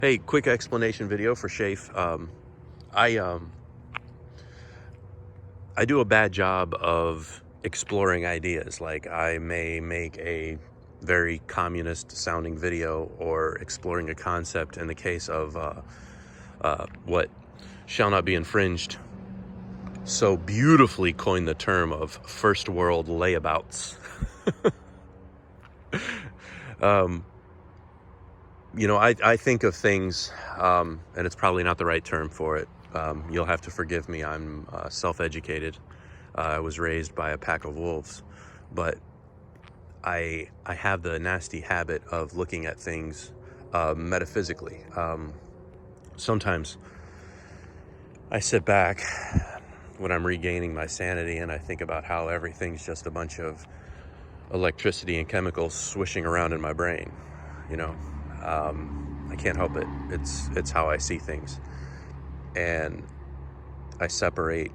Hey, quick explanation video for Shafe. I um, I do a bad job of exploring ideas. Like I may make a very communist sounding video or exploring a concept in the case of what shall not be infringed so beautifully coined the term of first world layabouts. I think of things, and it's probably not the right term for it. You'll have to forgive me. I'm self-educated. I was raised by a pack of wolves, but I have the nasty habit of looking at things metaphysically. Sometimes I sit back when I'm regaining my sanity and I think about how everything's just a bunch of electricity and chemicals swishing around in my brain. You know, I can't help it. It's how I see things, and I separate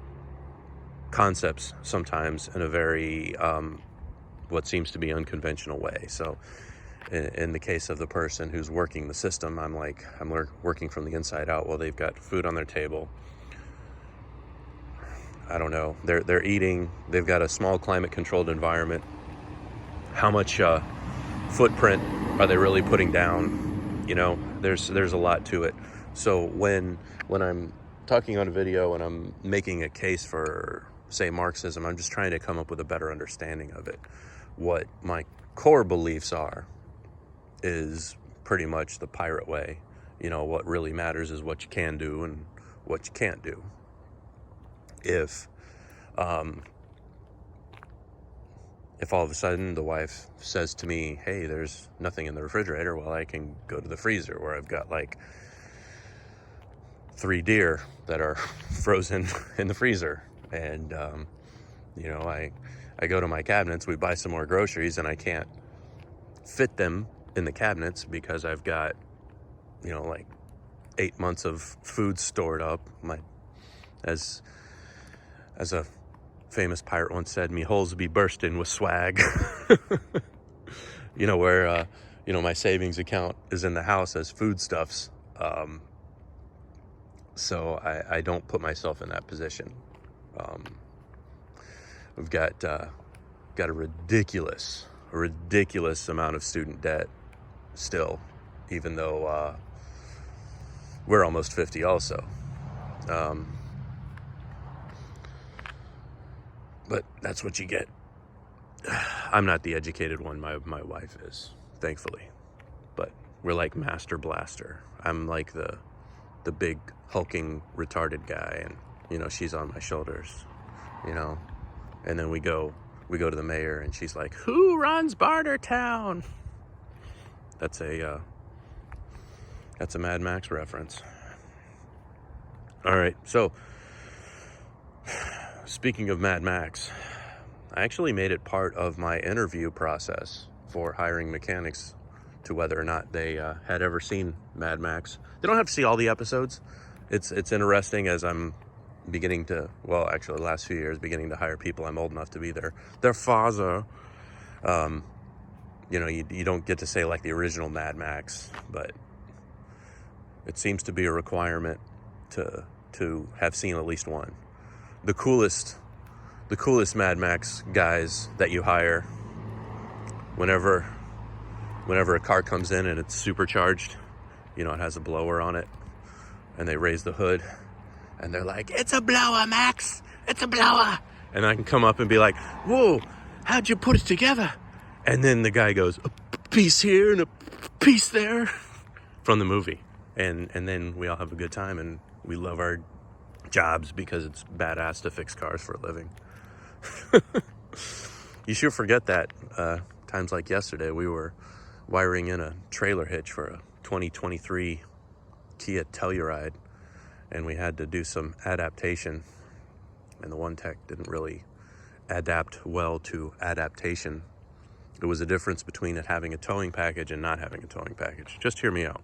concepts sometimes in a very what seems to be unconventional way. So, in the case of the person who's working the system, I'm working from the inside out. Well, they've got food on their table. I don't know. They're eating. They've got a small climate-controlled environment. How much footprint are they really putting down? You know, there's a lot to it. So when I'm talking on a video and I'm making a case for, say, Marxism, I'm just trying to come up with a better understanding of it. What my core beliefs are is pretty much the pirate way. You know, what really matters is what you can do and what you can't do. If all of a sudden the wife says to me, hey, there's nothing in the refrigerator, well, I can go to the freezer where I've got like 3 deer that are frozen in the freezer. And, I go to my cabinets, we buy some more groceries, and I can't fit them in the cabinets because I've got, like 8 months of food stored up. As a famous pirate once said, me holes be bursting with swag. Where my savings account is in the house as foodstuffs. So I don't put myself in that position. We've got a ridiculous amount of student debt still, even though we're almost 50 also. But that's what you get. I'm not the educated one, my wife is, thankfully. But we're like Master Blaster. I'm like the big hulking retarded guy, and she's on my shoulders, and then we go to the mayor and she's like, who runs Bartertown? That's a Mad Max reference. All right, so speaking of Mad Max, I actually made it part of my interview process for hiring mechanics to whether or not they had ever seen Mad Max. They don't have to see all the episodes. It's interesting as I'm beginning to, well, actually the last few years, beginning to hire people. I'm old enough to be their father. You don't get to say like the original Mad Max, but it seems to be a requirement to have seen at least one. The coolest Mad Max guys that you hire, whenever a car comes in and it's supercharged, it has a blower on it, and they raise the hood and they're like, it's a blower, Max, it's a blower. And I can come up and be like, whoa, how'd you put it together? And then the guy goes, a piece here and a piece there, from the movie. And then we all have a good time and we love our jobs because it's badass to fix cars for a living. You sure forget that. Times like yesterday, we were wiring in a trailer hitch for a 2023 Kia Telluride, and we had to do some adaptation, and the one tech didn't really adapt well to adaptation. It was a difference between it having a towing package and not having a towing package. Just hear me out.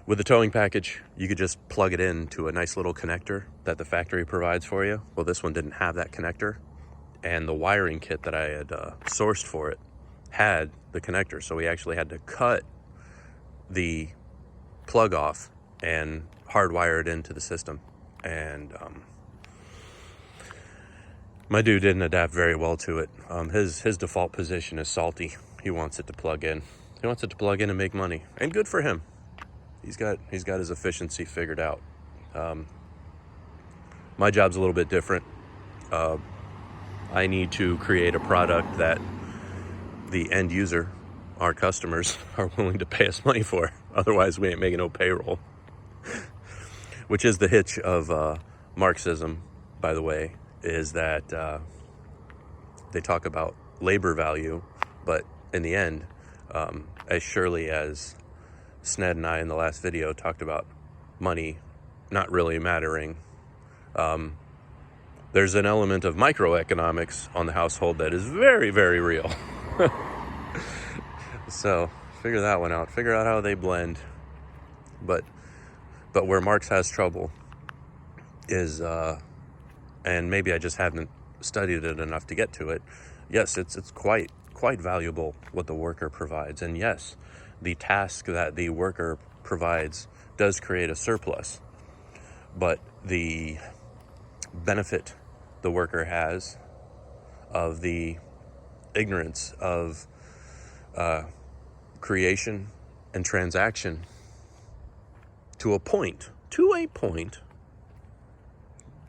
With the towing package, you could just plug it into a nice little connector that the factory provides for you. Well, this one didn't have that connector, and the wiring kit that I had sourced for it had the connector, so we actually had to cut the plug off and hardwire it into the system. And my dude didn't adapt very well to it. His default position is salty. He wants it to plug in. He wants it to plug in and make money, and good for him. He's got his efficiency figured out. My job's a little bit different. I need to create a product that the end user, our customers, are willing to pay us money for. Otherwise, we ain't making no payroll. Which is the hitch of Marxism, by the way, is that they talk about labor value, but in the end, as surely as Sned and I in the last video talked about money not really mattering, there's an element of microeconomics on the household that is very, very real. So figure that one out. Figure out how they blend. But where Marx has trouble is, and maybe I just haven't studied it enough to get to it. Yes, it's quite valuable what the worker provides, and yes, the task that the worker provides does create a surplus. But the benefit the worker has of the ignorance of creation and transaction to a point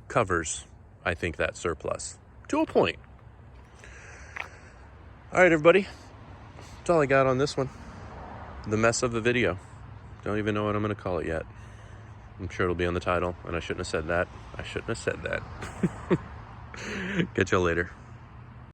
covers, I think, that surplus to a point. All right, everybody, that's all I got on this one. The mess of the video. Don't even know what I'm going to call it yet. I'm sure it'll be on the title, and I shouldn't have said that. Catch y'all later.